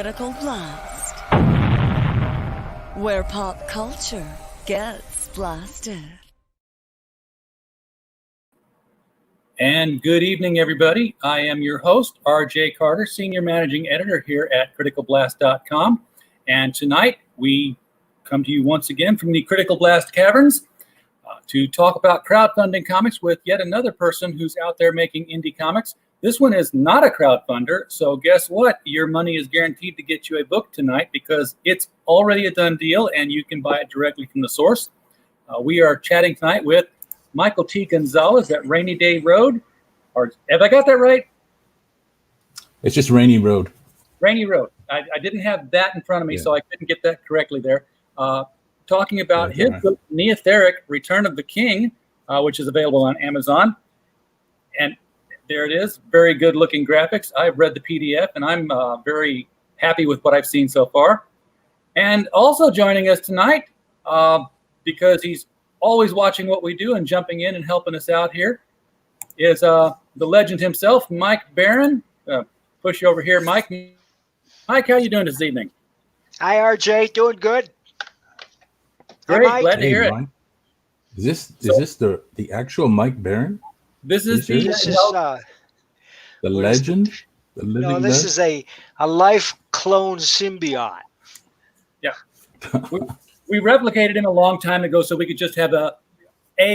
Critical Blast, where pop culture gets blasted. And good evening, everybody. I am your host, RJ Carter, Senior Managing Editor here at criticalblast.com. And tonight we come to you once again from the Critical Blast Caverns to talk about crowdfunding comics with yet another person who's out there making indie comics. This one is not a crowdfunder, so guess what? Your money is guaranteed to get you a book tonight because it's already a done deal and you can buy it directly from the source. We are chatting tonight with Michael T. Gonzalez at Rainy Day Road. Or have I got that right? It's just Rainy Road. Rainy Road. I didn't have that in front of me, so I couldn't get that correctly there. Talking about his book, NEOTHERIC, Return of the King, which is available on Amazon. And there it is. Very good looking graphics. I've read the PDF and I'm very happy with what I've seen so far. And also joining us tonight, because he's always watching what we do and jumping in and helping us out here, is the legend himself, Mike Barron. Push you over here, Mike. Mike, how you doing this evening? Hi, RJ. Doing good. Great. Hi, Glad to hear it. Mike. Is this the actual Mike Barron? This is the legend? The living no, this is a life clone symbiote. Yeah. We replicated him a long time ago so we could just have a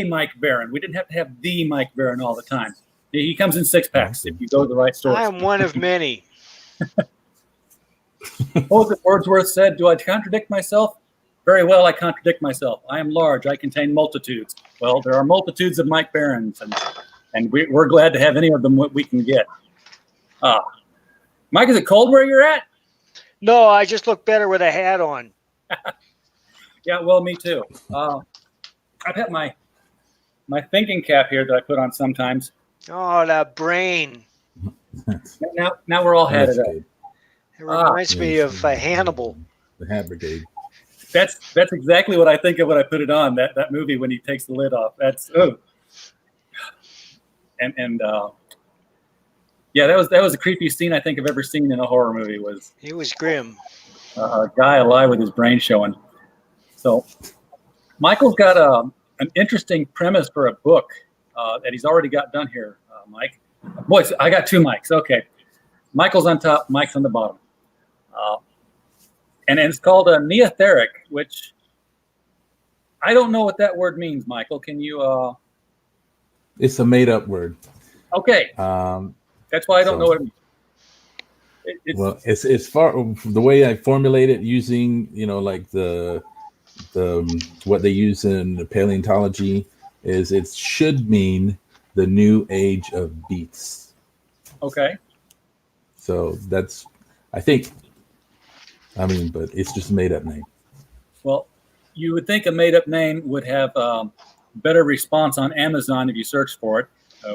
Mike Barron. We didn't have to have the Mike Barron all the time. He comes in 6-packs if you go to the right store. I am one of many. What was it Wordsworth said? Do I contradict myself? Very well, I contradict myself. I am large. I contain multitudes. Well, there are multitudes of Mike Barrons, and we're glad to have any of them we can get. Mike, is it cold where you're at? No, I just look better with a hat on. Yeah, well, me too. I've had my thinking cap here that I put on sometimes. Oh, the brain. Now we're all hatted up. It reminds me of Hannibal. The Hat Brigade. That's exactly what I think of when I put it on. That movie when he takes the lid off. That's yeah, that was the creepiest scene I think I've ever seen in a horror movie. He was grim. A guy alive with his brain showing. So Michael's got an interesting premise for a book that he's already got done here, Mike. Boys, I got two mics. Okay. Michael's on top, Mike's on the bottom. And it's called a NEOTHERIC, which I don't know what that word means, Michael. Can you? It's a made-up word. Okay. That's why I don't know what it means. It's far the way I formulate it using like the what they use in paleontology is it should mean the new age of beasts. Okay. So that's but it's just a made-up name. Well, you would think a made-up name would have better response on Amazon if you search for it.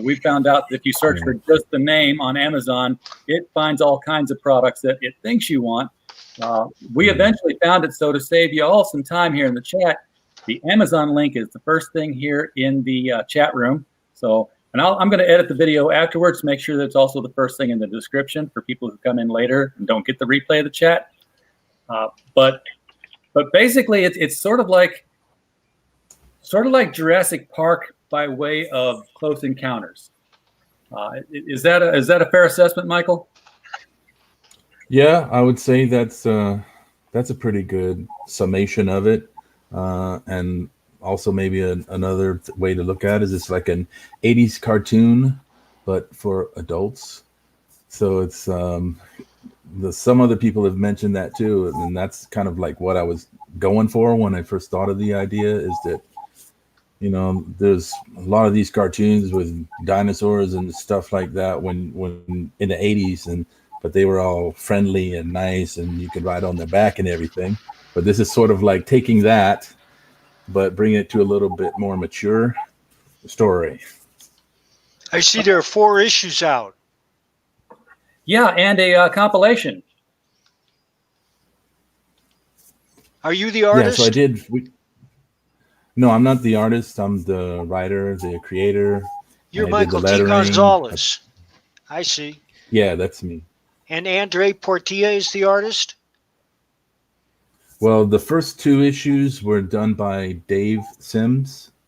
We found out that if you search for just the name on Amazon, it finds all kinds of products that it thinks you want. We eventually found it, so to save you all some time here in the chat, the Amazon link is the first thing here in the chat room. So, and I'm going to edit the video afterwards to make sure that it's also the first thing in the description for people who come in later and don't get the replay of the chat. But basically, it's sort of like Jurassic Park by way of Close Encounters. Is that a fair assessment, Michael? Yeah, I would say that's a pretty good summation of it, and also maybe another way to look at it is it's like an 80s cartoon, but for adults. So it's some other people have mentioned that too, and that's kind of like what I was going for when I first thought of the idea. Is that there's a lot of these cartoons with dinosaurs and stuff like that when in the 80s, but they were all friendly and nice, and you could ride on their back and everything. But this is sort of like taking that, but bringing it to a little bit more mature story. I see there are 4 issues out. Yeah, and a compilation. Are you the artist? Yeah, so I did. No, I'm not the artist. I'm the writer, the creator. You're Michael T. Gonzalez. I see. Yeah, that's me. And Andre Portilla is the artist? Well, the first 2 issues were done by Dave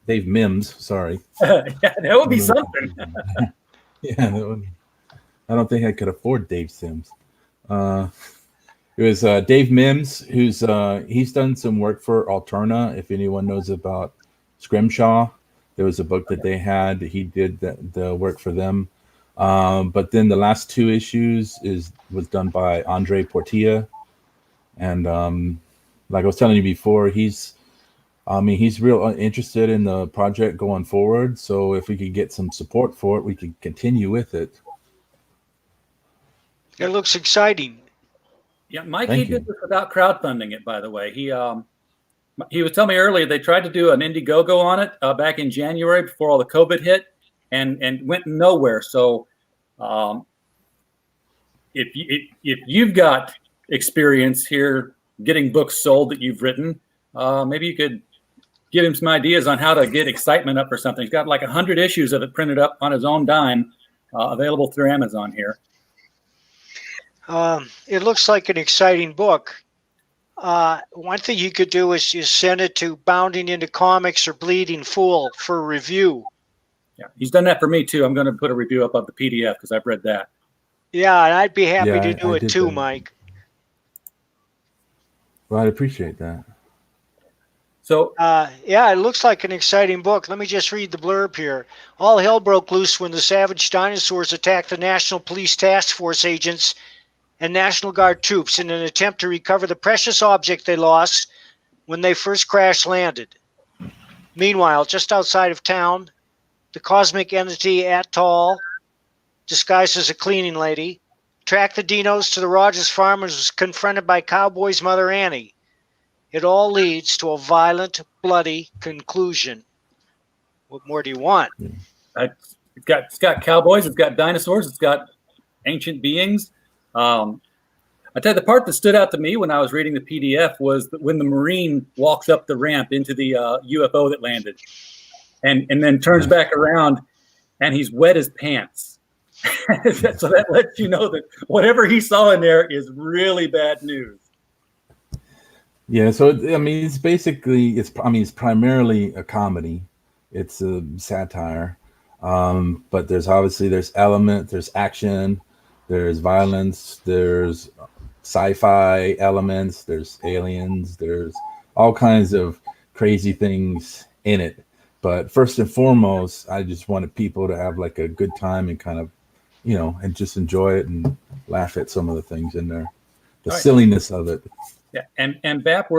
Mims, sorry. Yeah, that would be something. Yeah, I don't think I could afford Dave Sims. It was Dave Mims, he's done some work for Alterna. If anyone knows about Scrimshaw, there was a book that they had. He did the work for them. But then the last 2 issues was done by Andre Portilla, and like I was telling you before, he's real interested in the project going forward. So if we could get some support for it, we could continue with it. It looks exciting. Yeah, Mike, Thank he did you. this without crowdfunding it, by the way. He was telling me earlier they tried to do an Indiegogo on it back in January before all the COVID hit, and went nowhere. So if you've got experience here getting books sold that you've written, maybe you could give him some ideas on how to get excitement up for something. He's got like 100 issues of it printed up on his own dime, available through Amazon here. It looks like an exciting book. One thing you could do is send it to Bounding Into Comics or Bleeding Fool for a review. Yeah, he's done that for me too. I'm going to put a review up of the PDF because I've read that. Yeah, and I'd be happy Yeah, to do I it did too, that. Mike. Well, I'd appreciate that. So Yeah, it looks like an exciting book. Let me just read the blurb here. All hell broke loose when the savage dinosaurs attacked the National Police Task Force agents and National Guard troops in an attempt to recover the precious object they lost when they first crash landed. Meanwhile, just outside of town, the cosmic entity Atoll, disguised as a cleaning lady, tracked the dinos to the Rogers farm and was confronted by Cowboy's mother Annie. It all leads to a violent, bloody conclusion. What more do you want? it's got cowboys, it's got dinosaurs, it's got ancient beings. I tell you, the part that stood out to me when I was reading the PDF was that when the Marine walks up the ramp into the UFO that landed, and then turns back around, and he's wet his pants. So that lets you know that whatever he saw in there is really bad news. Yeah, so it's basically it's primarily a comedy. It's a satire, but there's action, there's violence, there's sci-fi elements, there's aliens, there's all kinds of crazy things in it. But first and foremost, I just wanted people to have like a good time and kind of, and just enjoy it and laugh at some of the things in there, the silliness of it. Yeah, and Bap,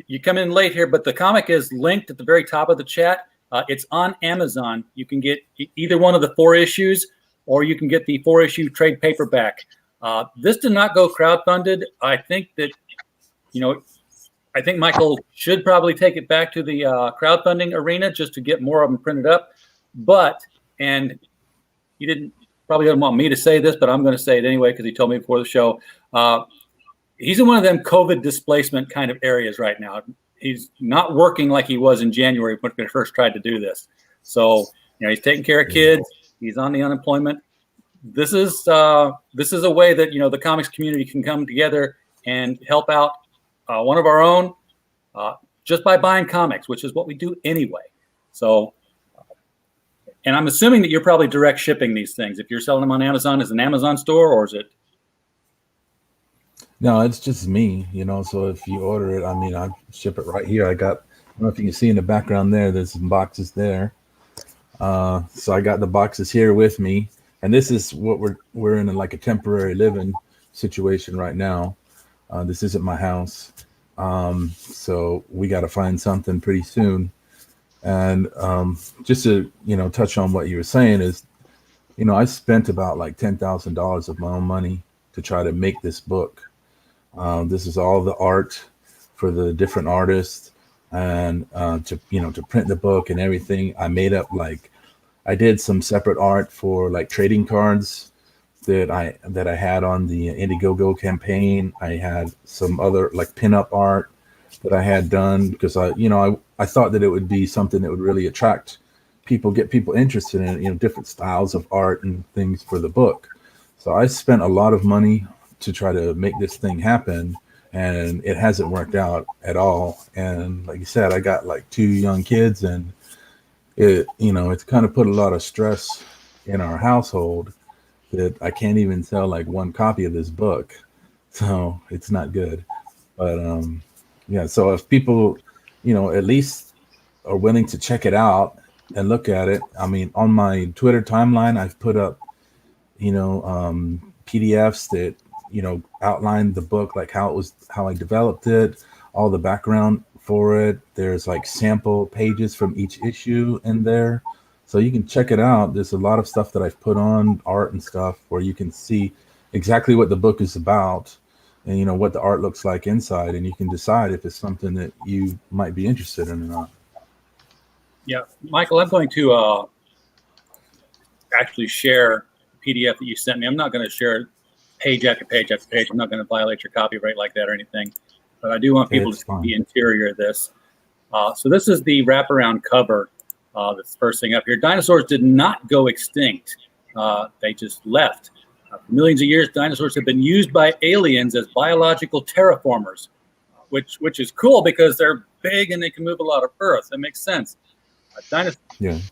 you come in late here, but the comic is linked at the very top of the chat. It's on Amazon. You can get either one of the 4 issues, or you can get the 4-issue trade paperback. This did not go crowdfunded. I think that, I think Michael should probably take it back to the crowdfunding arena just to get more of them printed up. And he probably didn't want me to say this, but I'm going to say it anyway because he told me before the show. He's in one of them COVID displacement kind of areas right now. He's not working like he was in January when we first tried to do this. So, he's taking care of kids. He's on the unemployment. This is a way that, the comics community can come together and help out one of our own just by buying comics, which is what we do anyway. So, and I'm assuming that you're probably direct shipping these things. If you're selling them on Amazon, is it an Amazon store or is it? No, it's just me, so if you order it, I ship it right here. I don't know if you can see in the background there's some boxes there. So I got the boxes here with me, and this is what we're in like a temporary living situation right now. This isn't my house. So we got to find something pretty soon. And just to, touch on what you were saying is, I spent about like $10,000 of my own money to try to make this book. This is all the art for the different artists, and to print the book and everything. I made up I did some separate art for like trading cards that I had on the Indiegogo campaign. I had some other like pinup art that I had done because I thought that it would be something that would really attract people, get people interested in different styles of art and things for the book. So I spent a lot of money to try to make this thing happen, and it hasn't worked out at all. And like you said, I got like 2 young kids, and it's kind of put a lot of stress in our household that I can't even sell like 1 copy of this book. So it's not good. But yeah, so if people, at least are willing to check it out and look at it. I mean, on my Twitter timeline, I've put up, PDFs that, outline the book, like how I developed it, all the background for it. There's like sample pages from each issue in there. So you can check it out. There's a lot of stuff that I've put on, art and stuff, where you can see exactly what the book is about and, what the art looks like inside. And you can decide if it's something that you might be interested in or not. Yeah, Michael, I'm going to actually share the PDF that you sent me. I'm not going to share page after page after page. I'm not going to violate your copyright like that or anything. But I do want people to see the interior of this. So this is the wraparound cover. That's the first thing up here. Dinosaurs did not go extinct. They just left. For millions of years, dinosaurs have been used by aliens as biological terraformers, which is cool because they're big and they can move a lot of earth. That makes sense. Dinosaurs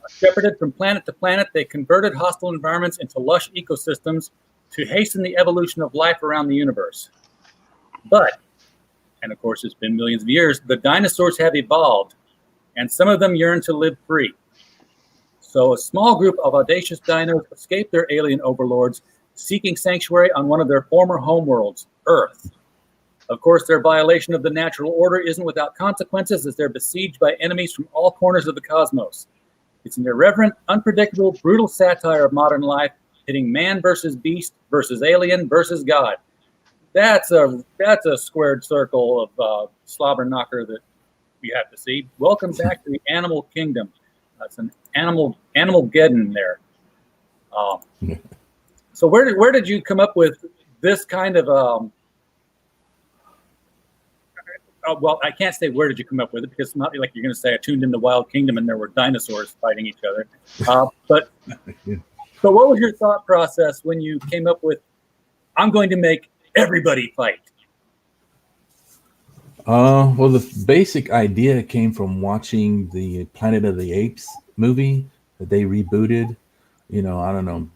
shepherded from planet to planet. They converted hostile environments into lush ecosystems to hasten the evolution of life around the universe. But, and of course it's been millions of years, the dinosaurs have evolved, and some of them yearn to live free. So a small group of audacious dinos escaped their alien overlords, seeking sanctuary on one of their former homeworlds, Earth. Of course, their violation of the natural order isn't without consequences, as they're besieged by enemies from all corners of the cosmos. It's an irreverent, unpredictable, brutal satire of modern life, pitting man versus beast versus alien versus God. That's a squared circle of slobber knocker that we have to see. Welcome back to the animal kingdom. That's an animal geddon there. So where did you come up with this kind of well, I can't say where did you come up with it, because it's not like you're going to say I tuned in the Wild Kingdom and there were dinosaurs fighting each other. But so what was your thought process when you came up with, I'm going to make everybody fight? Well, the basic idea came from watching the Planet of the Apes movie that they rebooted, I don't know,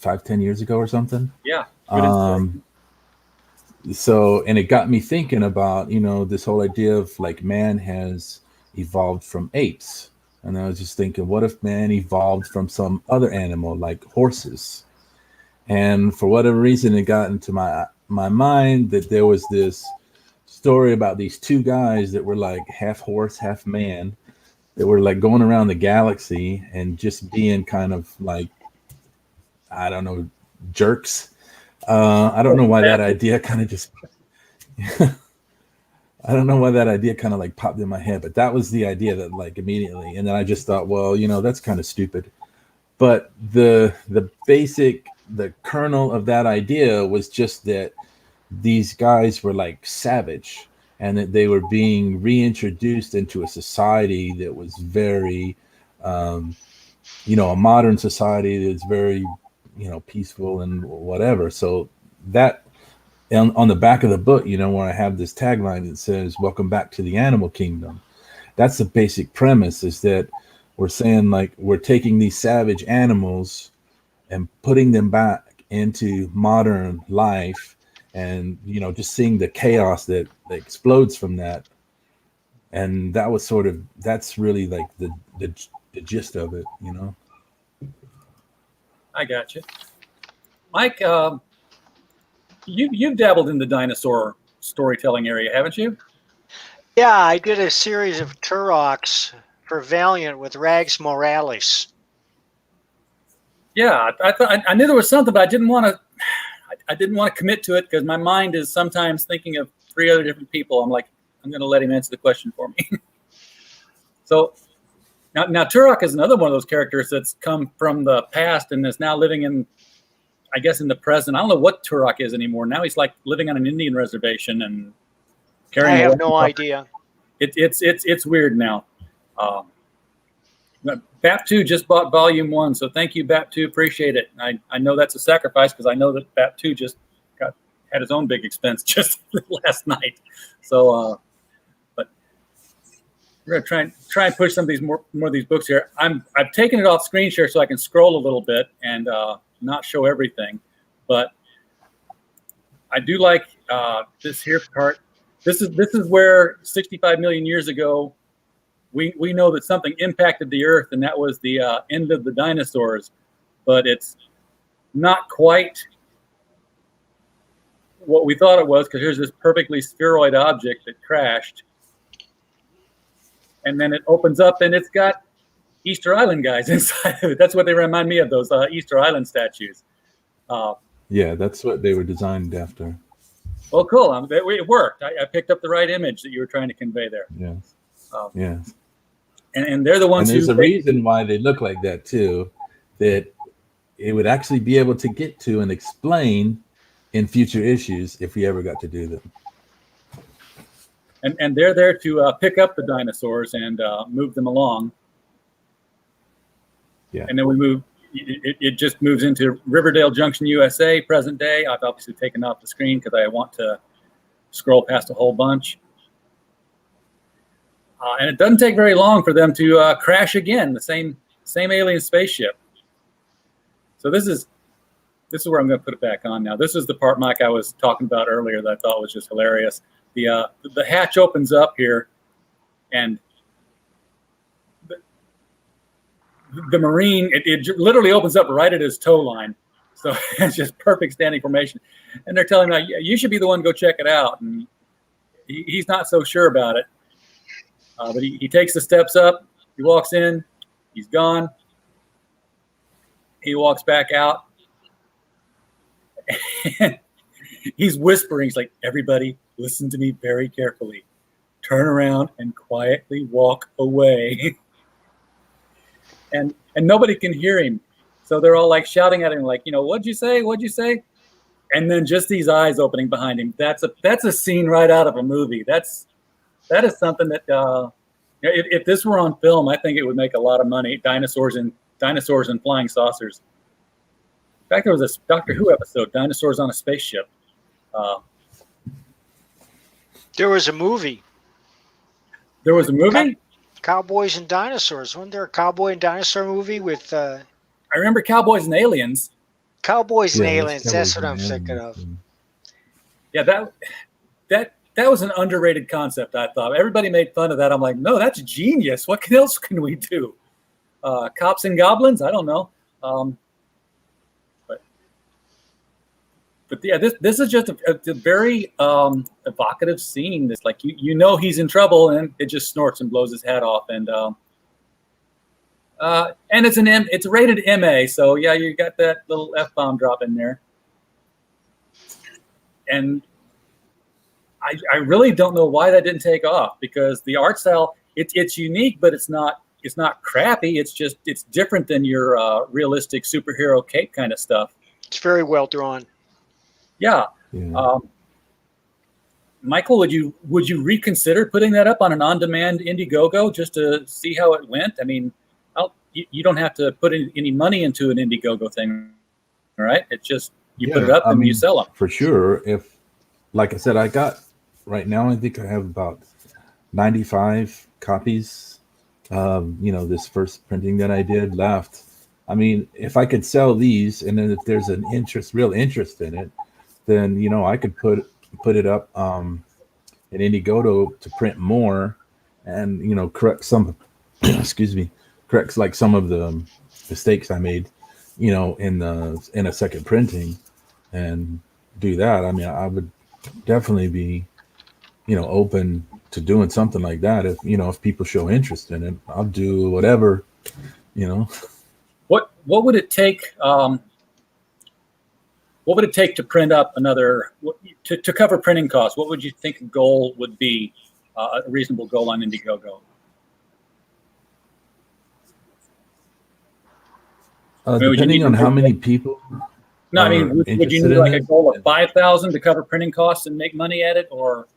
5-10 years ago or something. Yeah. So, and it got me thinking about, this whole idea of like man has evolved from apes. And I was just thinking, what if man evolved from some other animal like horses? And for whatever reason, it got into my mind that there was this story about these 2 guys that were like half horse, half man, that were like going around the galaxy and just being kind of like, I don't know, jerks. I don't know why that idea kind of just I don't know why that idea kind of like popped in my head, but that was the idea that like immediately. And then I just thought, well, that's kind of stupid. But the kernel of that idea was just that these guys were like savage, and that they were being reintroduced into a society that was very, a modern society that's very, peaceful and whatever. So that on the back of the book, where I have this tagline that says, welcome back to the animal kingdom. That's the basic premise, is that we're saying like we're taking these savage animals and putting them back into modern life, and, just seeing the chaos that explodes from that. And that was that's really like the gist of it, I got you. Mike, you've dabbled in the dinosaur storytelling area, haven't you? Yeah, I did a series of Turoks for Valiant with Rags Morales. Yeah, I knew there was something, but I didn't want to commit to it because my mind is sometimes thinking of 3 other different people. I'm like, I'm going to let him answer the question for me. So now Turok is another one of those characters that's come from the past and is now living in, I guess, in the present. I don't know what Turok is anymore. Now he's like living on an Indian reservation and carrying. I have no idea. It's weird now. BAP2 just bought volume 1, so thank you, BAP2. Appreciate it. I know that's a sacrifice because I know that BAP2 just had his own big expense just last night. So, but we're gonna try and push some of these more of these books here. I've taken it off screen share so I can scroll a little bit and not show everything, but I do like this here part. This is where 65 million years ago. We know that something impacted the Earth, and that was the end of the dinosaurs, but it's not quite what we thought it was, because here's this perfectly spheroid object that crashed, and then it opens up, and it's got Easter Island guys inside of it. That's what they remind me of, those Easter Island statues. Yeah, that's what they were designed after. Well, cool. It worked. I picked up the right image that you were trying to convey there. Yes. Yes. And they're the ones and there's a reason why they look like that too, that it would actually be able to get to and explain in future issues if we ever got to do them. And they're there to pick up the dinosaurs and move them along. Yeah. And then we move. It just moves into Riverdale Junction, USA, present day. I've obviously taken off the screen because I want to scroll past a whole bunch. And it doesn't take very long for them to crash again, the same alien spaceship. So this is where I'm going to put it back on now. This is the part, Mike, I was talking about earlier that I thought was just hilarious. The hatch opens up here, and the Marine, it literally opens up right at his toe line. So it's just perfect standing formation. And they're telling him, you should be the one to go check it out. And he's not so sure about it. But he takes the steps up, he walks in, he's gone. He walks back out. And he's whispering, he's like, everybody listen to me very carefully. Turn around and quietly walk away. And nobody can hear him. So they're all like shouting at him, like, what'd you say? What'd you say? And then just these eyes opening behind him. That's a scene right out of a movie. That is something that if this were on film, I think it would make a lot of money. Dinosaurs and flying saucers. In fact, there was a Doctor Who episode, Dinosaurs on a Spaceship. There was a movie. There was a movie? Cowboys and Dinosaurs. Wasn't there a cowboy and dinosaur movie with... I remember Cowboys and Aliens. Cowboys and Aliens. That's what I'm thinking of. Yeah, that was an underrated concept, I thought. Everybody made fun of that. I'm like, no, that's genius. What else can we do? Cops and goblins? I don't know. But yeah, this is just a very evocative scene. It's like he's in trouble, and it just snorts and blows his hat off. And it's rated MA, so yeah, you got that little F-bomb drop in there. And I really don't know why that didn't take off, because the art style, it's unique, but it's not crappy. It's different than your realistic superhero cape kind of stuff. It's very well drawn. Yeah. Michael, would you reconsider putting that up on an on-demand Indiegogo just to see how it went? I mean, you don't have to put any money into an Indiegogo thing, right? It's just put it up and you sell them. For sure. If, like I said, right now I think I have about 95 copies of this first printing that I did left. I mean, if I could sell these, and then if there's real interest in it, then I could put it up in Indiegogo to print more, and correct some correct like some of the mistakes I made in a second printing, and do that. I mean, I would definitely be open to doing something like that. If people show interest in it, I'll do whatever. What would it take? What would it take to print up another to cover printing costs? What would you think a goal would be, a reasonable goal on Indiegogo? Depending on how many people. No, I mean, would you need like a goal of 5,000 to cover printing costs and make money at it, or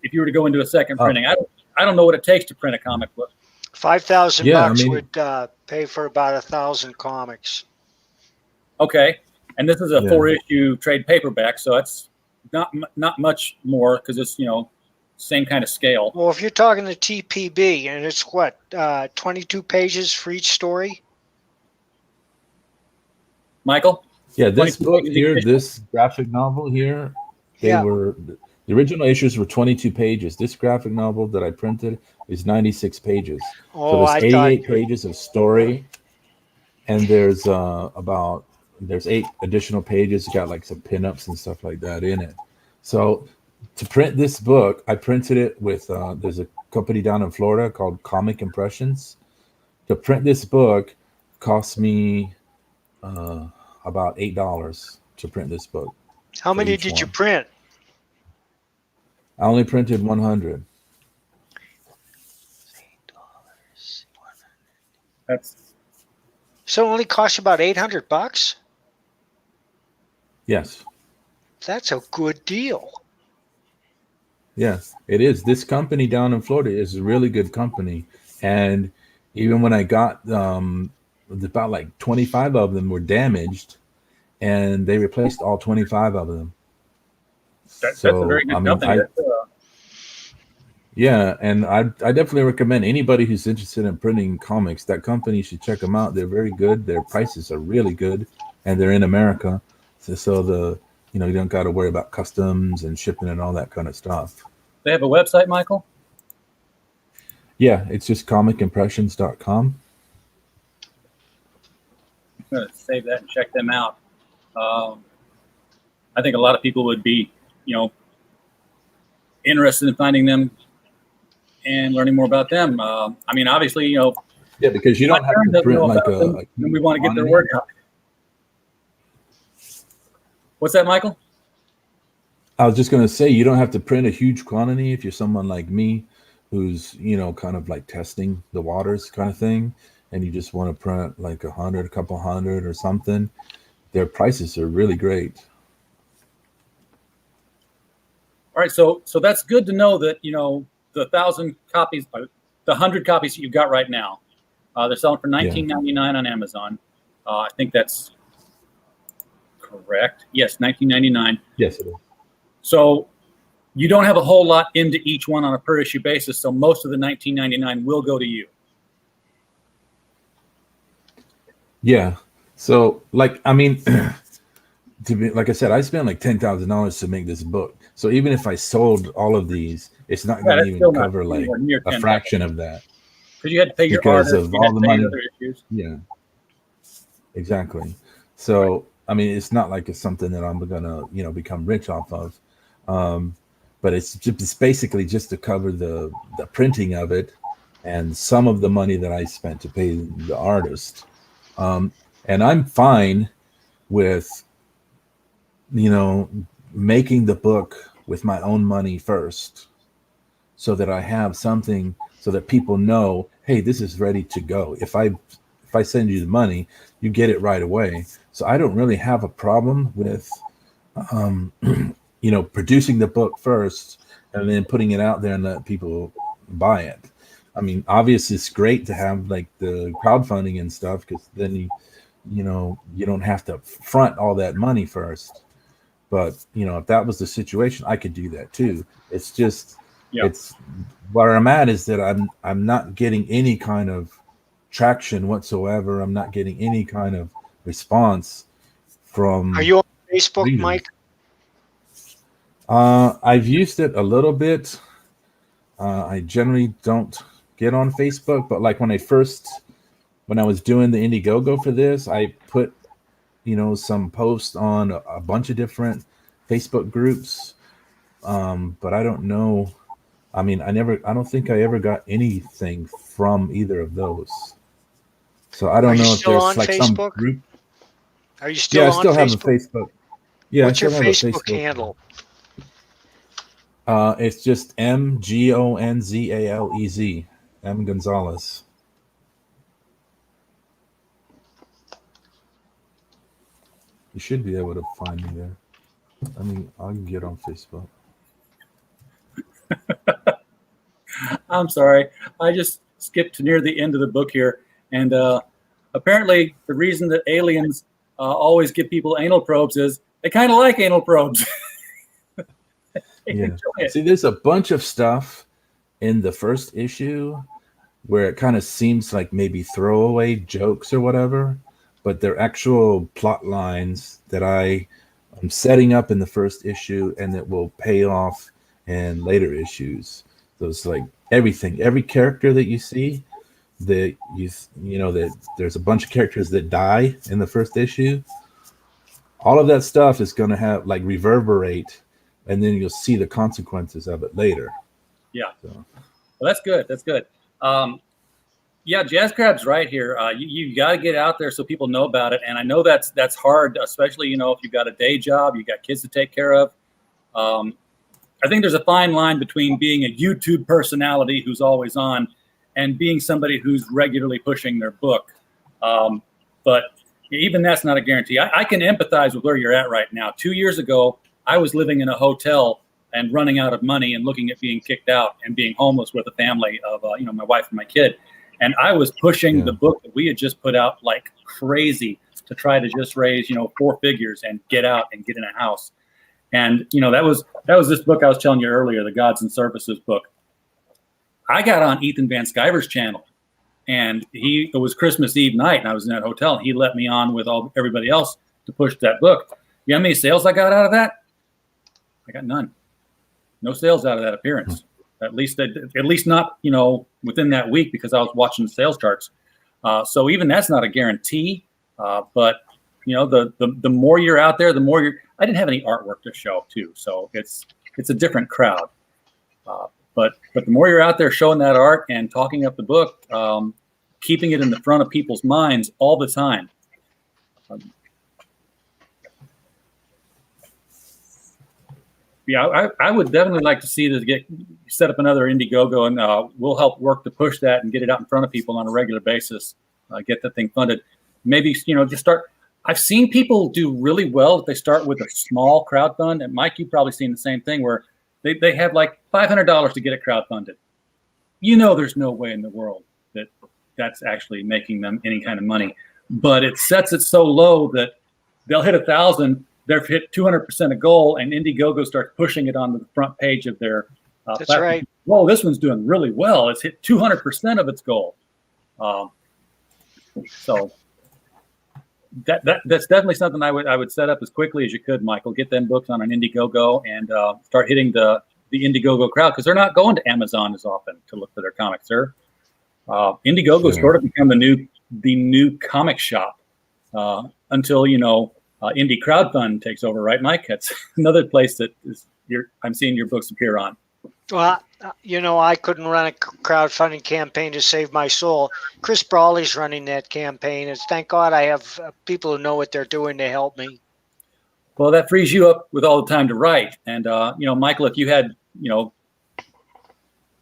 if you were to go into a second printing? I don't know what it takes to print a comic book. 5,000 Yeah, I bucks mean, would pay for about 1,000 comics. Okay, and this is a Yeah. 4-issue trade paperback, so that's not much more because it's same kind of scale. Well, if you're talking the TPB, and it's what 22 pages for each story. Michael, yeah, this 22 book pages here, each. this graphic novel here, Yeah. the original issues were 22 pages. This graphic novel that I printed is 96 pages. So Oh, there's I thought 88 pages of story, and there's 8 additional pages. Got like some pinups and stuff like that in it. So to print this book, I printed it with there's a company down in Florida called Comic Impressions. To print this book cost me about $8 to print this book. How for many each did you one. print? I only printed 100. That's So it only cost you about 800 bucks. Yes. That's a good deal. Yeah, it is. This company down in Florida is a really good company. And even when I got about like 25 of them were damaged, and they replaced all 25 of them. that's a very I good mean, company. yeah, and I definitely recommend anybody who's interested in printing comics, that company should check them out. They're very good. Their prices are really good, and they're in America. So you don't got to worry about customs and shipping and all that kind of stuff. They have a website, Michael? Yeah, it's just comicimpressions.com. I'm going to save that and check them out. I think a lot of people would be, interested in finding them and learning more about them. I mean, obviously, Yeah, because you don't have to print like a and we want to get their quantity. work out. What's that, Michael? I was just going to say, you don't have to print a huge quantity if you're someone like me who's, kind of like testing the waters kind of thing, and you just want to print like 100, a couple hundred or something. Their prices are really great. All right, so that's good to know that the 1,000 copies, the 100 copies that you've got right now, they're selling for $19.99 on Amazon. I think that's correct. Yes, $19.99. Yes, it is. So you don't have a whole lot into each one on a per issue basis, so most of the $19.99 will go to you. Yeah. So, like I said, I spent like $10,000 to make this book. So even if I sold all of these, it's not going to even cover like a fraction of that. Because you had to pay your because artists, of you had all to the pay money. other issues. Yeah, exactly. So I mean, it's not like it's something that I'm gonna become rich off of, but it's basically just to cover the printing of it and some of the money that I spent to pay the artist. And I'm fine with making the book with my own money first, so that I have something, so that people know, hey, this is ready to go. If I send you the money, you get it right away. So I don't really have a problem with producing the book first and then putting it out there and let people buy it. I mean, obviously it's great to have like the crowdfunding and stuff, because then you don't have to front all that money first. But if that was the situation, I could do that too. It's just it's where I'm at is that I'm not getting any kind of traction whatsoever. I'm not getting any kind of response from. Are you on Facebook, readers. Mike? I've used it a little bit. I generally don't get on Facebook, but like when I was doing the Indiegogo for this, I put some posts on a bunch of different Facebook groups, but I don't know. I mean, I don't think I ever got anything from either of those. So I don't know if there's like some group. Are you still on Facebook? I still have a Facebook. Yeah, What's your I still have a Facebook handle? It's just MGONZALEZ, M Gonzalez. You should be able to find me there. I mean, I can get on Facebook. I'm sorry. I just skip to near the end of the book here, and apparently the reason that aliens always give people anal probes is they kind of like anal probes. Yeah. See, there's a bunch of stuff in the first issue where it kind of seems like maybe throwaway jokes or whatever, but they're actual plot lines that I am setting up in the first issue and that will pay off in later issues. Those like everything, every character that you see, that you know that there's a bunch of characters that die in the first issue. All of that stuff is going to have like reverberate, and then you'll see the consequences of it later. Yeah. So. Well, that's good. That's good. Yeah, Jazz Crab's right here. You got to get out there so people know about it. And I know that's hard, especially, if you've got a day job, you got kids to take care of. I think there's a fine line between being a YouTube personality who's always on and being somebody who's regularly pushing their book. But even that's not a guarantee. I can empathize with where you're at right now. 2 years ago, I was living in a hotel and running out of money and looking at being kicked out and being homeless with a family of, my wife and my kid. And I was pushing the book that we had just put out like crazy to try to just raise, 4 figures and get out and get in a house. And, that was this book I was telling you earlier, the Gods and Services book. I got on Ethan Van Sciver's channel, and it was Christmas Eve night, and I was in that hotel, and he let me on with everybody else to push that book. You know how many sales I got out of that? I got none. No sales out of that appearance. At least not, within that week, because I was watching the sales charts. So even that's not a guarantee. But the more you're out there, the more I didn't have any artwork to show too, so it's a different crowd. But the more you're out there showing that art and talking up the book, keeping it in the front of people's minds all the time. Yeah, I would definitely like to see this get set up another Indiegogo, and we'll help work to push that and get it out in front of people on a regular basis, get that thing funded. Maybe, just start. I've seen people do really well if they start with a small crowdfund. And Mike, you've probably seen the same thing where they have like $500 to get it crowdfunded. There's no way in the world that's actually making them any kind of money. But it sets it so low that they'll hit 1,000. They've hit 200% of goal, and Indiegogo starts pushing it on the front page of their That's platform. right. Whoa, this one's doing really well. It's hit 200% of its goal. So that's definitely something I would set up as quickly as you could, Michael. Get them books on an Indiegogo and start hitting the Indiegogo crowd, because they're not going to Amazon as often to look for their comics. Indiegogo's sort of become the new comic shop until Indie Crowdfund takes over, right, Mike? That's another place that I'm seeing your books appear on. Well, I couldn't run a crowdfunding campaign to save my soul. Chris Brawley's running that campaign, and thank God I have people who know what they're doing to help me. Well, that frees you up with all the time to write. And, Michael, if you had,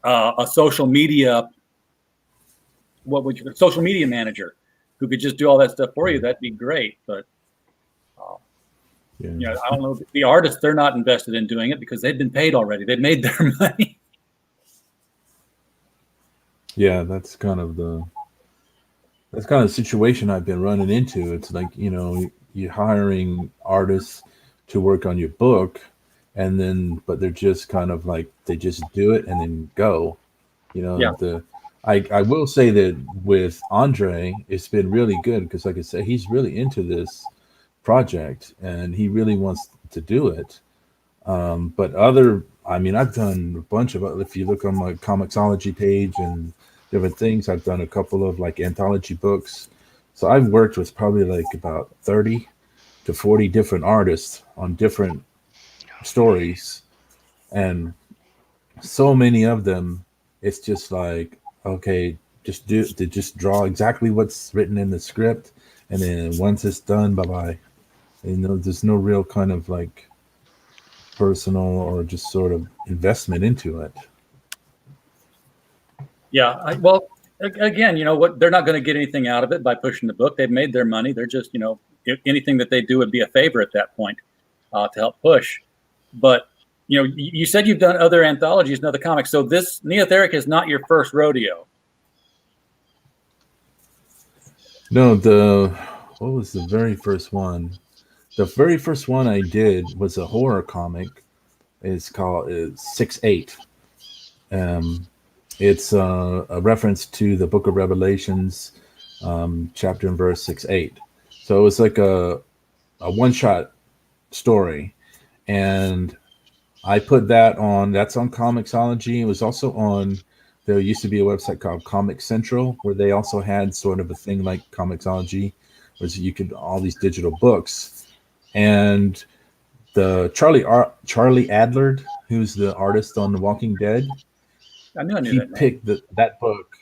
a social media, social media manager who could just do all that stuff for you, that'd be great. But, I don't know. The artists, they're not invested in doing it because they've been paid already. They've made their money. Yeah, that's kind of the situation I've been running into. It's like, you're hiring artists to work on your book, but they're just kind of like, they just do it and then go. I will say that with Andre, it's been really good because, like I said, he's really into this project and he really wants to do it. But I've done a bunch of, if you look on my Comixology page and different things, I've done a couple of like anthology books. So I've worked with probably like about 30 to 40 different artists on different stories. And so many of them, it's just like, okay, just draw exactly what's written in the script. And then once it's done, bye-bye. There's no real kind of like personal or just sort of investment into it. Yeah. Again, they're not going to get anything out of it by pushing the book. They've made their money. They're just, if anything that they do would be a favor at that point to help push. But, you said you've done other anthologies and other comics. So this NEOTHERIC is not your first rodeo. No, what was the very first one? The very first one I did was a horror comic. It's called 6-8. Um, it's a reference to the Book of Revelations, chapter and verse 6-8. So it's like a one shot story, and I put that on. That's on Comixology. It was also on. There used to be a website called Comic Central where they also had sort of a thing like Comixology, where you could all these digital books. And the Charlie Adler, who's the artist on The Walking Dead, I knew he that name. picked that book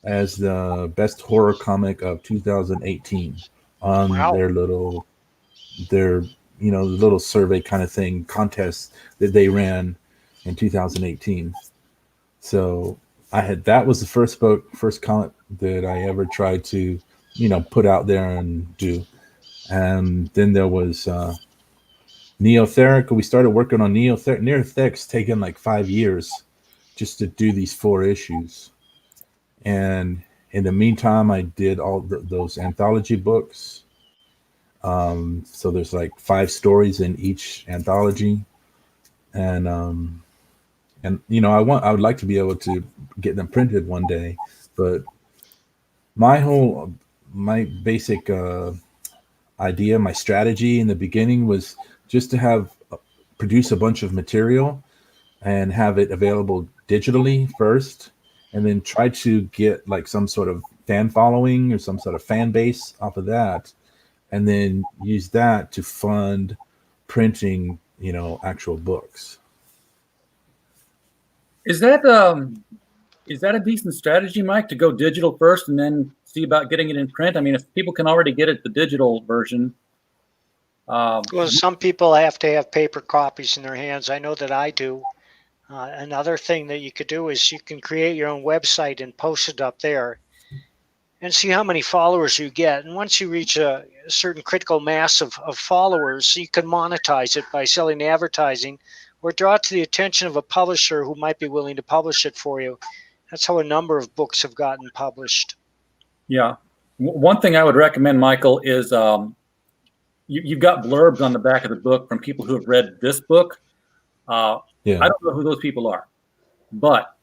as the best horror comic of 2018 on Wow. their little survey kind of thing contest that they ran in 2018. So that was the first comic that I ever tried to put out there and do. And then there was NEOTHERIC. We started working on NEOTHERIC. NEOTHERIC's taken like 5 years just to do these 4 issues. And in the meantime, I did all those anthology books. So there's like 5 stories in each anthology, and I would like to be able to get them printed one day, but my basic idea, my strategy in the beginning was just to produce a bunch of material and have it available digitally first, and then try to get like some sort of fan following or some sort of fan base off of that, and then use that to fund printing, actual books. Is that a decent strategy, Mike, to go digital first and then see about getting it in print? I mean, if people can already get it the digital version. Well, some people have to have paper copies in their hands. I know that I do. Another thing that you could do is you can create your own website and post it up there and see how many followers you get. And once you reach a certain critical mass of followers, you can monetize it by selling advertising or draw it to the attention of a publisher who might be willing to publish it for you. That's how a number of books have gotten published. Yeah. One thing I would recommend, Michael, is you've got blurbs on the back of the book from people who have read this book. Yeah. I don't know who those people are, but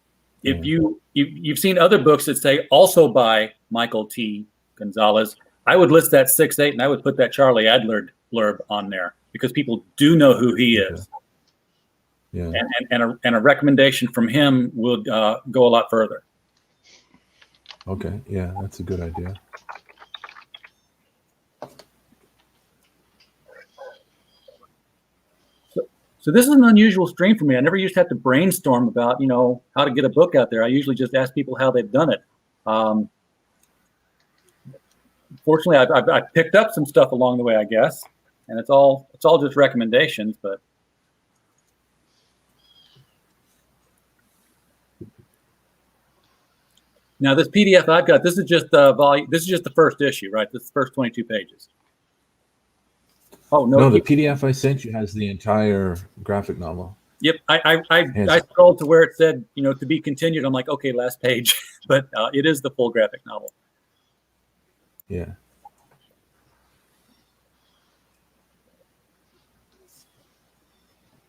if you've seen other books that say also by Michael T. Gonzalez, I would list that 6-8 and I would put that Charlie Adler blurb on there because people do know who he is. Yeah. And a recommendation from him will go a lot further. Okay. Yeah, that's a good idea. So this is an unusual stream for me. I never used to have to brainstorm about, how to get a book out there. I usually just ask people how they've done it. Fortunately, I've picked up some stuff along the way, I guess, and it's all just recommendations. But now this PDF I've got, this is just the volume. This is just the first issue, right? This is the first 22 pages. Oh no! The PDF I sent you has the entire graphic novel. Yep, I scrolled to where it said, to be continued. I'm like, okay, last page, but it is the full graphic novel. Yeah.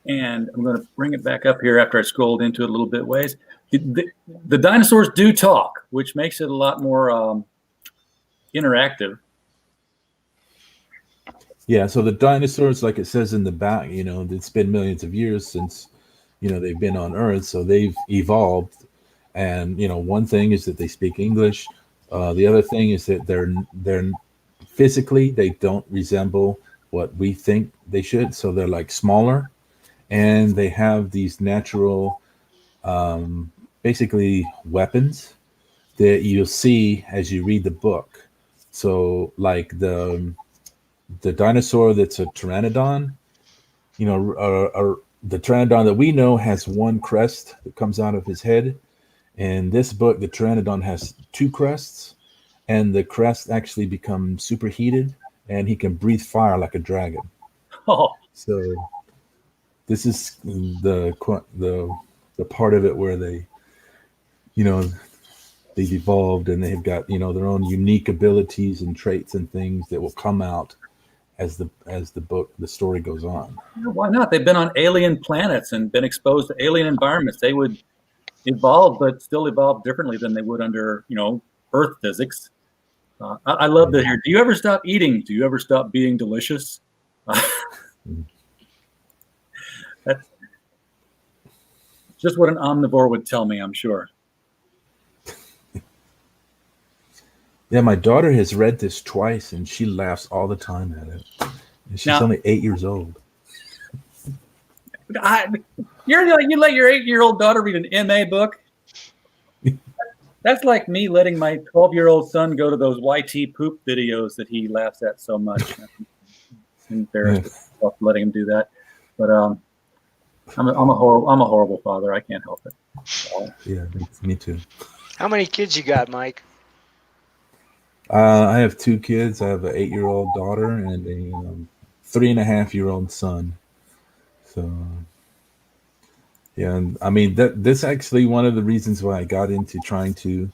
And I'm going to bring it back up here after I scrolled into it a little bit ways. The dinosaurs do talk, which makes it a lot more interactive. Yeah, so the dinosaurs, like it says in the back, it's been millions of years since, they've been on Earth, so they've evolved. And, one thing is that they speak English. The other thing is that they're physically, they don't resemble what we think they should. So they're like smaller, and they have these natural, basically weapons that you'll see as you read the book. So like the dinosaur that's a pteranodon, the pteranodon that we know has one crest that comes out of his head. In this book, the pteranodon has 2 crests, and the crest actually becomes superheated, and he can breathe fire like a dragon. Oh. So this is the part of it where they, they've evolved and they've got, their own unique abilities and traits and things that will come out as the story goes on. Yeah, why not? They've been on alien planets and been exposed to alien environments. They would evolve, but still evolve differently than they would under, Earth physics. I love to hear. Do you ever stop eating? Do you ever stop being delicious? That's just what an omnivore would tell me, I'm sure. Yeah, my daughter has read this twice, and she laughs all the time at it. And she's only 8 years old. You let your 8-year-old daughter read an MA book? That's like me letting my 12-year-old son go to those YT poop videos that he laughs at so much. It's embarrassed myself letting him do that. But I'm a horrible father. I can't help it. Yeah, me too. How many kids you got, Mike? I have 2 kids. I have an 8-year-old daughter and a 3.5-year-old son. So, yeah, and I mean this actually one of the reasons why I got into trying to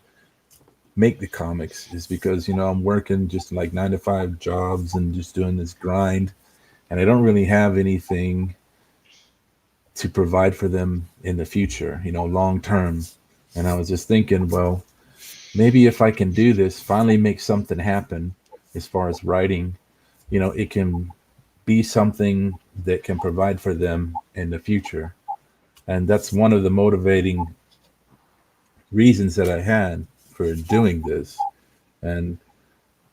make the comics is because I'm working just like 9-to-5 jobs and just doing this grind, and I don't really have anything to provide for them in the future, long term. And I was just thinking, well, maybe if I can do this, finally make something happen as far as writing, it can be something that can provide for them in the future. And that's one of the motivating reasons that I had for doing this. And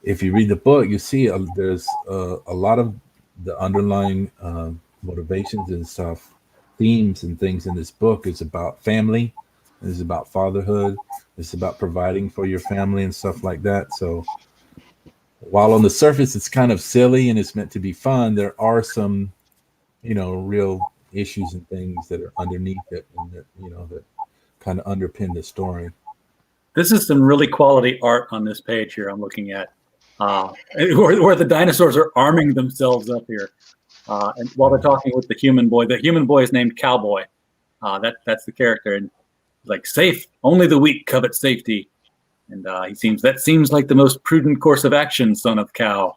if you read the book, you see there's a lot of the underlying motivations and stuff, themes and things in this book is about family. It's about fatherhood. It's about providing for your family and stuff like that. So while on the surface it's kind of silly and it's meant to be fun, there are some, real issues and things that are underneath it and that, that kind of underpin the story. This is some really quality art on this page here I'm looking at, where the dinosaurs are arming themselves up here. And while they're talking with the human boy is named Cowboy. That's the character. And like, safe, only the weak covet safety. And that seems like the most prudent course of action, son of cow.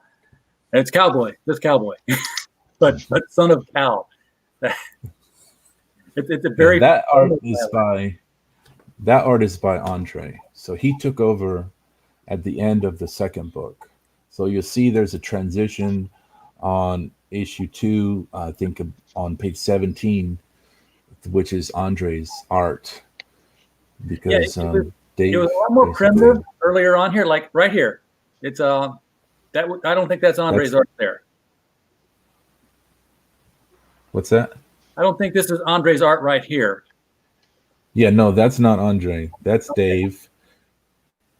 And it's Cowboy, just Cowboy, but son of cow. It's a very that art is by Andre. So he took over at the end of the second book. So you'll see there's a transition on issue 2, I think on page 17, which is Andre's art. Because it was a lot more primitive earlier on here, like right here. It's I don't think that's Andre's art there. What's that? I don't think this is Andre's art right here. Yeah, no, that's not Andre. That's Dave.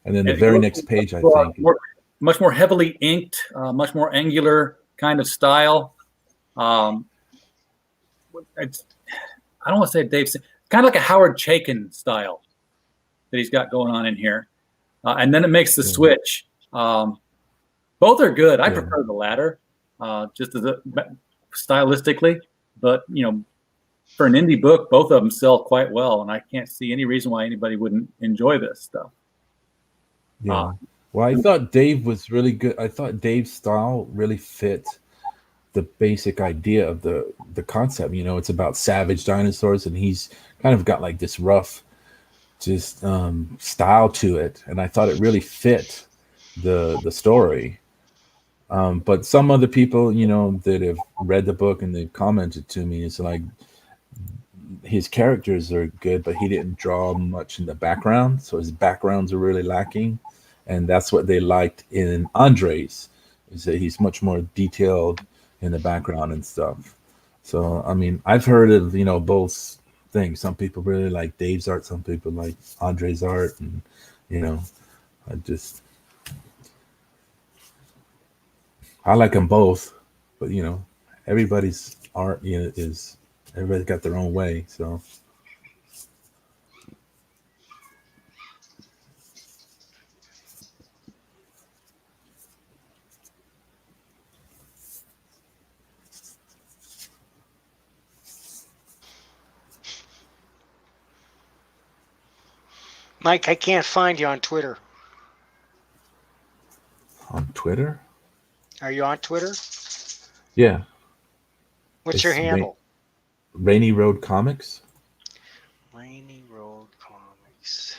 And then the very next page, I think, much more heavily inked, much more angular kind of style. I don't want to say Dave's kind of like a Howard Chaykin style that he's got going on in here. And then it makes the switch. Both are good. I prefer the latter, just as stylistically. But, for an indie book, both of them sell quite well. And I can't see any reason why anybody wouldn't enjoy this stuff. Yeah. Well, I thought Dave was really good. I thought Dave's style really fit the basic idea of the concept. It's about savage dinosaurs, and he's kind of got like this rough just style to it, and I thought it really fit the story. But some other people, that have read the book and they've commented to me, it's like his characters are good, but he didn't draw much in the background, so his backgrounds are really lacking, and that's what they liked in Andre's, is that he's much more detailed in the background and stuff. So I mean, I've heard of both things. Some people really like Dave's art, some people like Andre's art, and I like them both, but everybody's art is everybody's got their own way. So Mike, I can't find you on Twitter. On Twitter? Are you on Twitter? Yeah. What's your handle? Rainy Road Comics. Rainy Road Comics.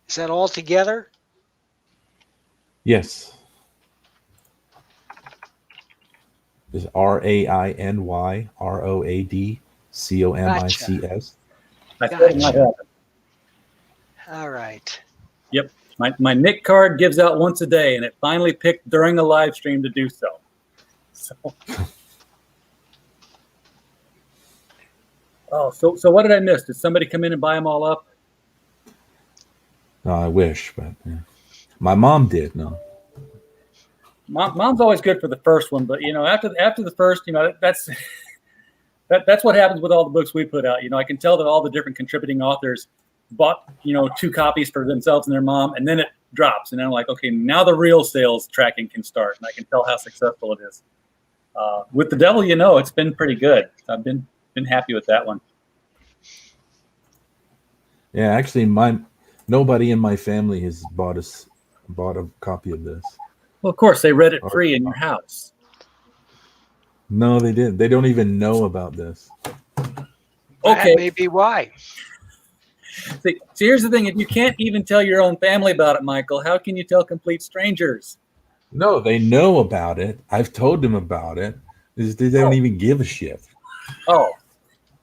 Is that all together? Yes. It's RAINYROADCOMICS. I said it in my Gotcha. head. All right. Yep. My Nick card gives out once a day, and it finally picked during the live stream to do so. So what did I miss? Did somebody come in and buy them all up? No, I wish, but yeah. My mom did. No. Mom's always good for the first one, but after the first, that's what happens with all the books we put out. I can tell that all the different contributing authors bought 2 copies for themselves and their mom, and then it drops, and I'm like, okay, now the real sales tracking can start, and I can tell how successful it is. With the Devil, it's been pretty good. I've been happy with that one. Yeah, actually, nobody in my family has bought a copy of this. Well, of course, they read it free in your house. No, they didn't. They don't even know about this. Okay. That may be why. See, here's the thing. If you can't even tell your own family about it, Michael, how can you tell complete strangers? No, they know about it. I've told them about it. They don't even give a shit. Oh,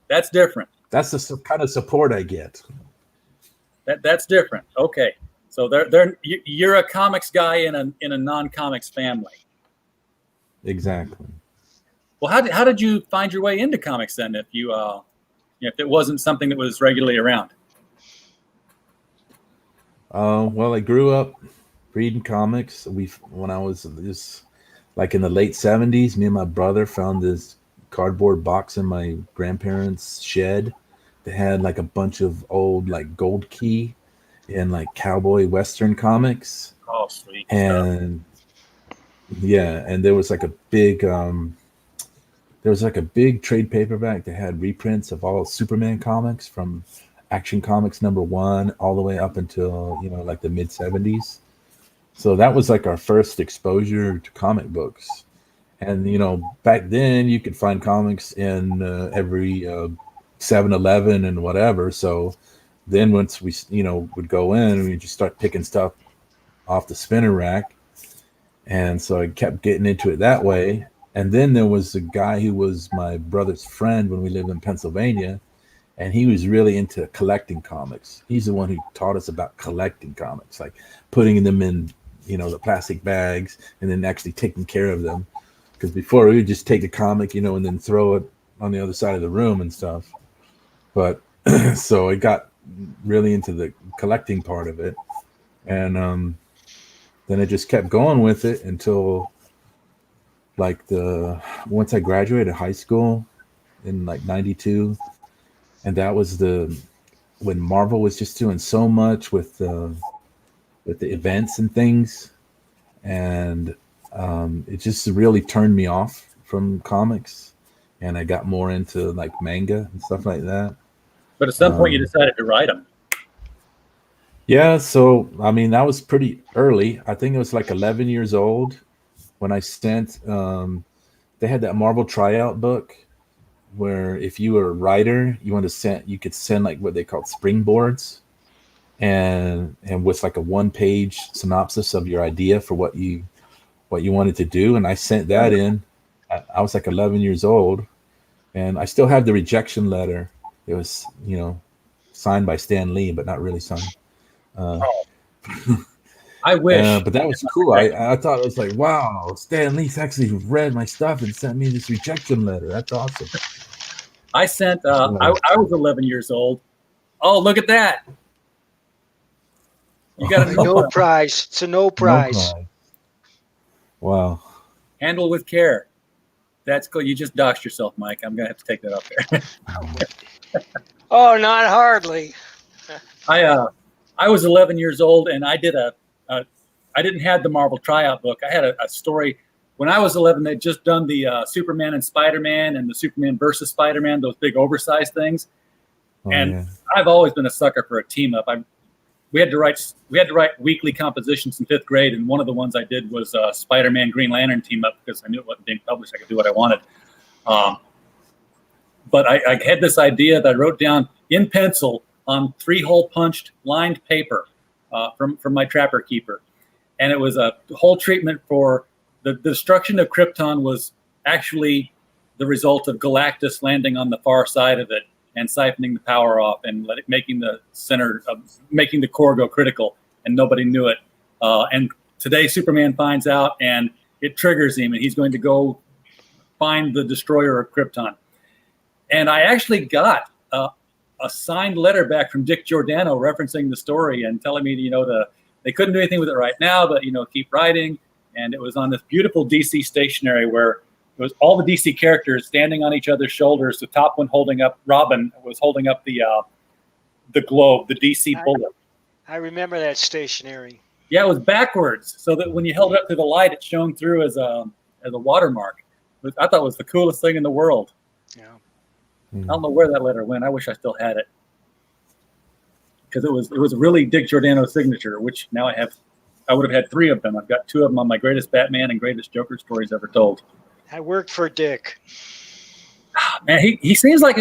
that's different. That's the kind of support I get. That's different. Okay. So you're a comics guy in a non-comics family. Exactly. Well, how did you find your way into comics then? If if it wasn't something that was regularly around. Well, I grew up reading comics. When I was just like in the late 70s, me and my brother found this cardboard box in my grandparents' shed that had like a bunch of old like Gold Key and like cowboy western comics. Oh, sweet. And yeah, and there was like a big trade paperback that had reprints of all Superman comics from Action Comics #1 all the way up until like the mid 70s. So that was like our first exposure to comic books. And back then you could find comics in every 7-Eleven and whatever. So then once we would go in and we just start picking stuff off the spinner rack. And so I kept getting into it that way. And then there was a guy who was my brother's friend when we lived in Pennsylvania, and he was really into collecting comics. He's the one who taught us about collecting comics, like putting them in the plastic bags and then actually taking care of them. Because before we would just take the comic and then throw it on the other side of the room and stuff. But so I got really into the collecting part of it, and then I just kept going with it until like once I graduated high school in like 92, and that was when Marvel was just doing so much with the events and things, and it just really turned me off from comics, and I got more into like manga and stuff like that. But at some point you decided to write them. Yeah, so I mean that was pretty early. I think it was like 11 years old when I sent. They had that Marvel tryout book where if you were a writer, you could send like what they called springboards, and with like a 1-page synopsis of your idea for what you wanted to do. And I sent that in. I was like 11 years old, and I still have the rejection letter. It was signed by Stan Lee, but not really signed. I wish. But that was cool. I thought it was like, wow, Stan Lee's actually read my stuff and sent me this rejection letter. That's awesome. I sent. I was 11 years old. Oh, look at that! You got a No prize. It's a no prize. Wow. Handle with care. That's cool. You just doxed yourself, Mike. I'm gonna have to take that up there. Oh, not hardly. I was 11 years old, and I did I didn't have the Marvel tryout book. I had a story when I was 11. They'd just done the Superman and Spider-Man and the Superman versus Spider-Man, those big oversized things. And I've always been a sucker for a team up. We had to write weekly compositions in 5th grade, and one of the ones I did was Spider-Man Green Lantern team up because I knew it wasn't being published. I could do what I wanted. But I had this idea that I wrote down in pencil on 3-hole punched lined paper from my Trapper Keeper. And it was a whole treatment for the destruction of Krypton was actually the result of Galactus landing on the far side of it and siphoning the power off and making the core go critical, and nobody knew it. And today Superman finds out, and it triggers him, and he's going to go find the destroyer of Krypton. And I actually got a signed letter back from Dick Giordano referencing the story and telling me, they couldn't do anything with it right now, but, keep writing. And it was on this beautiful DC stationery where it was all the DC characters standing on each other's shoulders. The top one holding up, Robin was holding up the globe, the DC bullet. I remember that stationery. Yeah, it was backwards, so that when you held it up to the light, it shone through as a watermark. I thought it was the coolest thing in the world. Yeah. I don't know where that letter went. I wish I still had it, because it was really Dick Giordano's signature, which now I would have had 3 of them. I've got 2 of them on my greatest Batman and greatest Joker stories ever told. I worked for Dick. Man, he seems like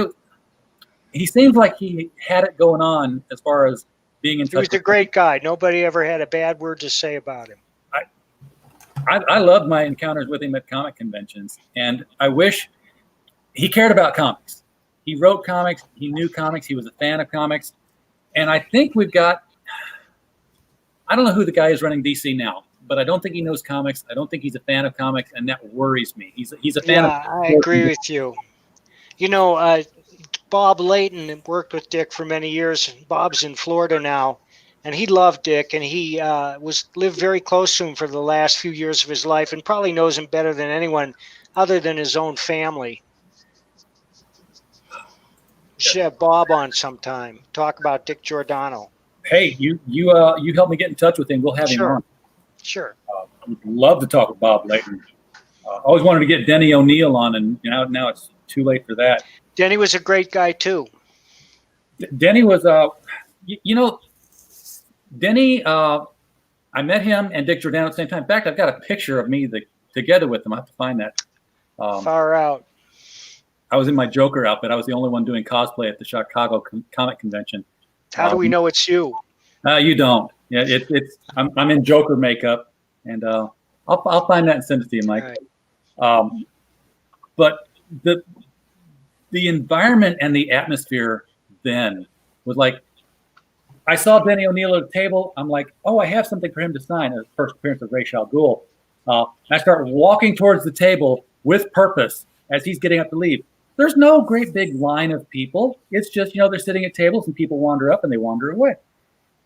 he had it going on as far as being in touch. He was a great guy. Nobody ever had a bad word to say about him. I loved my encounters with him at comic conventions, and I wish he cared about comics. He wrote comics. He knew comics. He was a fan of comics. And I think I don't know who the guy is running DC now, but I don't think he knows comics. I don't think he's a fan of comics, and that worries me. He's a fan of. I agree with you. Bob Layton worked with Dick for many years. Bob's in Florida now, and he loved Dick, and he lived very close to him for the last few years of his life, and probably knows him better than anyone other than his own family. Should have Bob on sometime. Talk about Dick Giordano. Hey, you helped me get in touch with him. We'll have him on. Sure. I would love to talk with Bob Layton. I always wanted to get Denny O'Neil on, and now it's too late for that. Denny was a great guy too. Denny was, Denny. I met him and Dick Giordano at the same time. In fact, I've got a picture of me together with them. I have to find that. Far out. I was in my Joker outfit. I was the only one doing cosplay at the Chicago Comic Convention. How do we know it's you? You don't. Yeah, I'm in Joker makeup, and I'll find that and send it to you, Mike. Right. But the environment and the atmosphere then was like, I saw Denny O'Neil at the table. I'm like, oh, I have something for him to sign. His first appearance of Ra's al Ghul. I start walking towards the table with purpose as he's getting up to leave. There's no great big line of people. It's just, they're sitting at tables and people wander up and they wander away.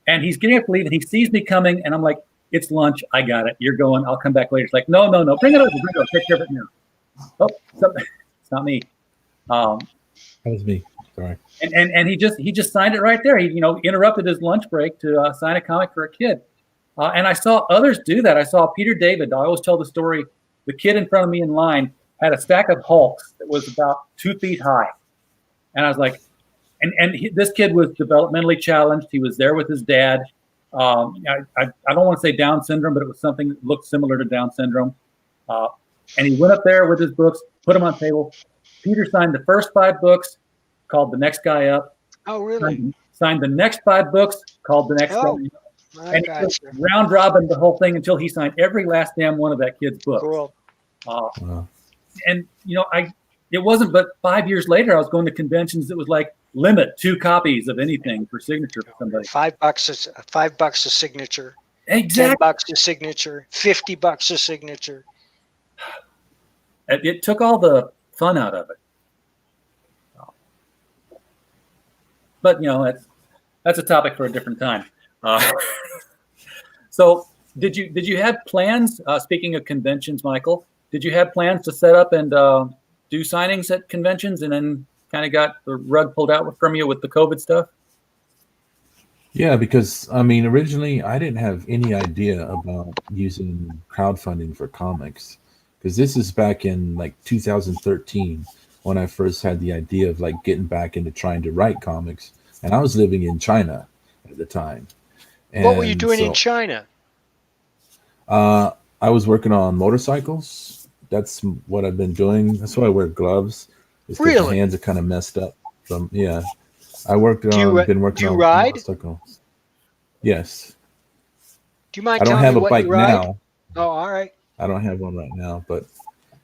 And he's getting up to leave and he sees me coming and I'm like, it's lunch. I got it. You're going. I'll come back later. It's like, no. Bring it over. Take care of it now. Oh, it's not me. That was me. Sorry. And he just signed it right there. He, interrupted his lunch break to sign a comic for a kid. And I saw others do that. I saw Peter David. I always tell the story. The kid in front of me in line had a stack of Hulks that was about 2 feet high. And I was like, this kid was developmentally challenged. He was there with his dad. I don't want to say Down syndrome, but it was something that looked similar to Down syndrome. And he went up there with his books, put them on the table. Peter signed the first 5 books, called the next guy up. Oh, really? Signed the next 5 books, called the next guy up. And it was round robin the whole thing until he signed every last damn one of that kid's books. Cool. Wow. And it wasn't but 5 years later I was going to conventions that was like limit 2 copies of anything for signature for somebody. $5 a signature. Exactly. $10 a signature. $50 a signature. It took all the fun out of it. But that's a topic for a different time. So did you have plans? Speaking of conventions, Michael, did you have plans to set up and do signings at conventions and then kind of got the rug pulled out from you with the COVID stuff? Yeah, because I mean, originally I didn't have any idea about using crowdfunding for comics, because this is back in like 2013 when I first had the idea of like getting back into trying to write comics, and I was living in China at the time. What were you And doing in so, China? I was working on motorcycles. That's what I've been doing. That's why I wear gloves. It's because my Really? hands are kind of messed up from, yeah. I worked Do on, you been do working you on ride? motorcycles. Yes. Do you mind I don't telling me have a what you bike ride? now. Oh, all right. I don't have one right now, but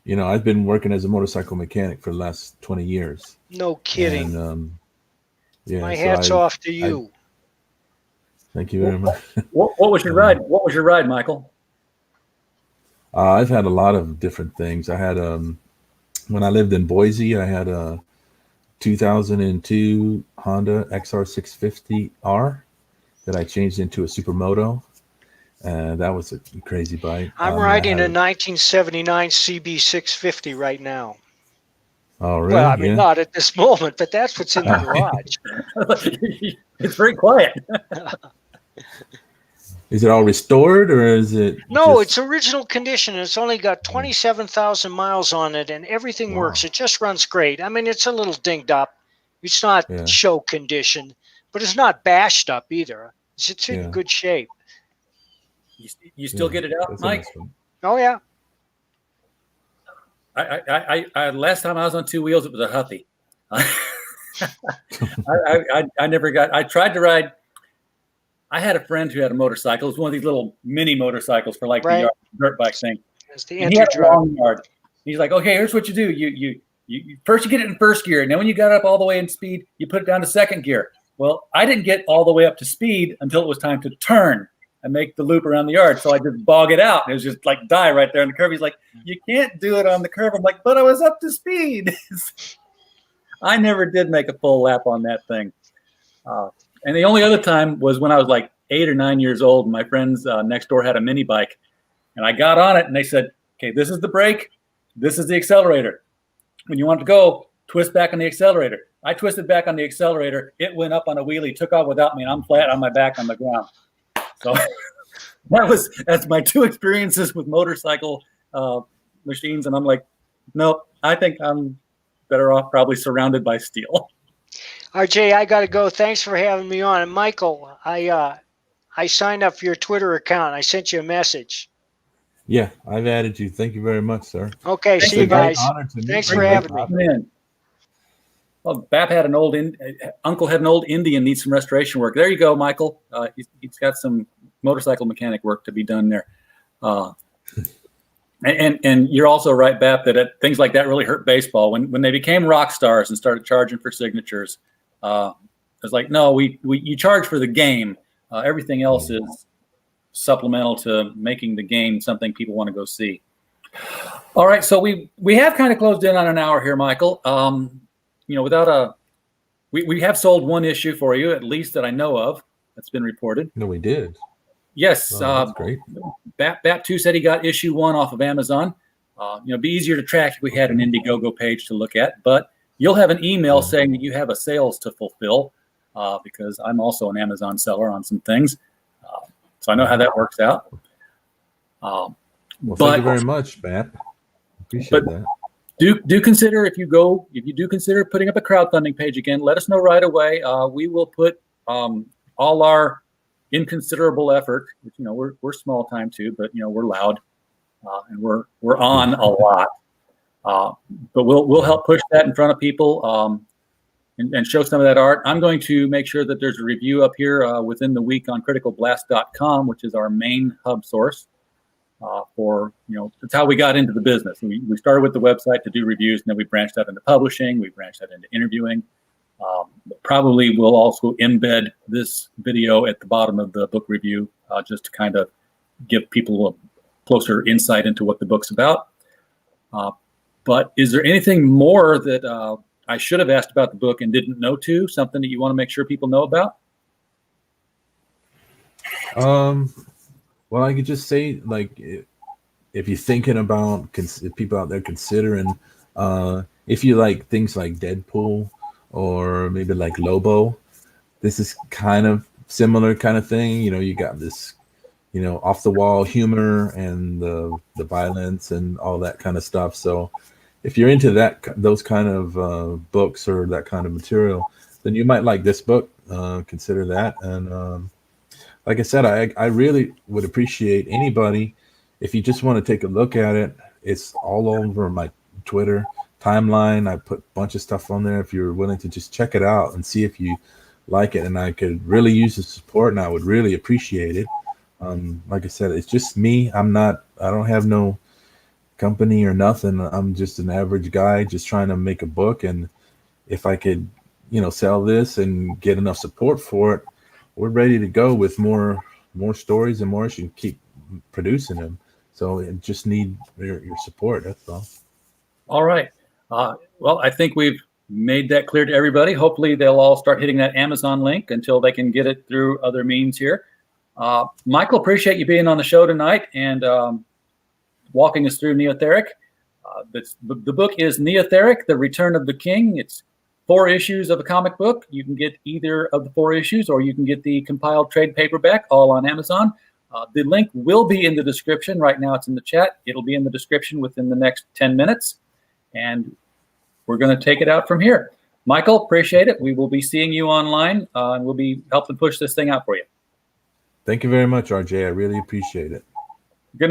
I've been working as a motorcycle mechanic for the last 20 years. No kidding. And yeah, My so hat's off to I you. thank you very much. What was your ride? What was your ride, Michael? I've had a lot of different things. I had when I lived in Boise, I had a 2002 Honda XR650R that I changed into a Supermoto. That was a crazy bike. I'm I riding had a 1979 CB650 right now. Oh, Well, really? I mean, Yeah. not at this moment, but that's what's in the garage. It's very quiet. Is it all restored, or is it? No, just... it's original condition. It's only got 27,000 miles on it, and everything Wow. works. It just runs great. I mean, it's a little dinged up. It's not Yeah. show condition, but it's not bashed up either. It's in Yeah. good shape. You still get it out, That's a Mike? nice one. Oh, yeah. I last time I was on two wheels, it was a Huffy. I never got. I tried to ride. I had a friend who had a motorcycle. It was one of these little mini motorcycles for like Right. the dirt bike thing. It's the And he had entry a drive. long yard. He's like, okay, here's what you do. You first you get it in first gear, and then when you got up all the way in speed, you put it down to second gear. Well, I didn't get all the way up to speed until it was time to turn and make the loop around the yard. So I just bog it out. It was just like die right there on the curve. He's like, you can't do it on the curve. I'm like, but I was up to speed. I never did make a full lap on that thing. And the only other time was when I was like 8 or 9 years old. And my friends next door had a mini bike, and I got on it, and they said, okay, this is the brake. This is the accelerator. When you want to go, twist back on the accelerator. I twisted back on the accelerator. It went up on a wheelie, took off without me, and I'm flat on my back on the ground. So that's my two experiences with motorcycle machines. And I'm like, no, I think I'm better off probably surrounded by steel. RJ, I got to go. Thanks for having me on. And Michael, I signed up for your Twitter account. I sent you a message. Yeah, I've added you. Thank you very much, sir. Okay, It's see a you great guys. honor to meet Thanks you. for having me. Man. Well, Bap had an old uncle had an old Indian needs some restoration work. There you go, Michael. He's got some motorcycle mechanic work to be done there. And you're also right, Bap, that things like that really hurt baseball. When they became rock stars and started charging for signatures, it's like, no, you charge for the game. Everything else is supplemental to making the game something people want to go see. All right, so we have kind of closed in on an hour here, Michael. We have sold one issue for you, at least that I know of, that's been reported. No, we did. Yes, That's great. Bat2 said he got issue 1 off of Amazon. It'd be easier to track if we had an Indiegogo page to look at, but you'll have an email saying that you have a sales to fulfill, because I'm also an Amazon seller on some things. So I know how that works out. Well, thank you very much, Bap. Appreciate that. Do consider, if you do consider putting up a crowdfunding page again, let us know right away. We will put all our inconsiderable effort, which, we're small time too, but we're loud, and we're on a lot. But we'll help push that in front of people, and show some of that art. I'm going to make sure that there's a review up here within the week on criticalblast.com, which is our main hub source. It's how we got into the business. We started with the website to do reviews, and then we branched out into publishing. We branched out into interviewing. Probably we'll also embed this video at the bottom of the book review, just to kind of give people a closer insight into what the book's about. But is there anything more that I should have asked about the book and didn't know to? Something that you want to make sure people know about? Well, I could just say, like, if you're thinking about, if people out there considering, if you like things like Deadpool, or maybe like Lobo. This is kind of similar kind of thing. You got this, off the wall humor and the violence and all that kind of stuff. So if you're into those kind of books or that kind of material, then you might like this book. Consider that. And like I said, I really would appreciate anybody, if you just want to take a look at it. It's all over my Twitter timeline. I put a bunch of stuff on there. If you're willing to just check it out and see if you like it, and I could really use the support, and I would really appreciate it. Like I said, it's just me. I don't have no company or nothing. I'm just an average guy just trying to make a book. And if I could, sell this and get enough support for it, we're ready to go with more stories and more. You can keep producing them. So it just need your support. That's all. All right. Well, I think we've made that clear to everybody. Hopefully they'll all start hitting that Amazon link until they can get it through other means here. Michael, appreciate you being on the show tonight and walking us through NEOTHERIC. The book is NEOTHERIC, The Return of the King. It's 4 issues of a comic book. You can get either of the 4 issues, or you can get the compiled trade paperback, all on Amazon. The link will be in the description. Right now it's in the chat. It'll be in the description within the next 10 minutes. And we're going to take it out from here. Michael, appreciate it. We will be seeing you online, and we'll be helping push this thing out for you. Thank you very much, RJ. I really appreciate it.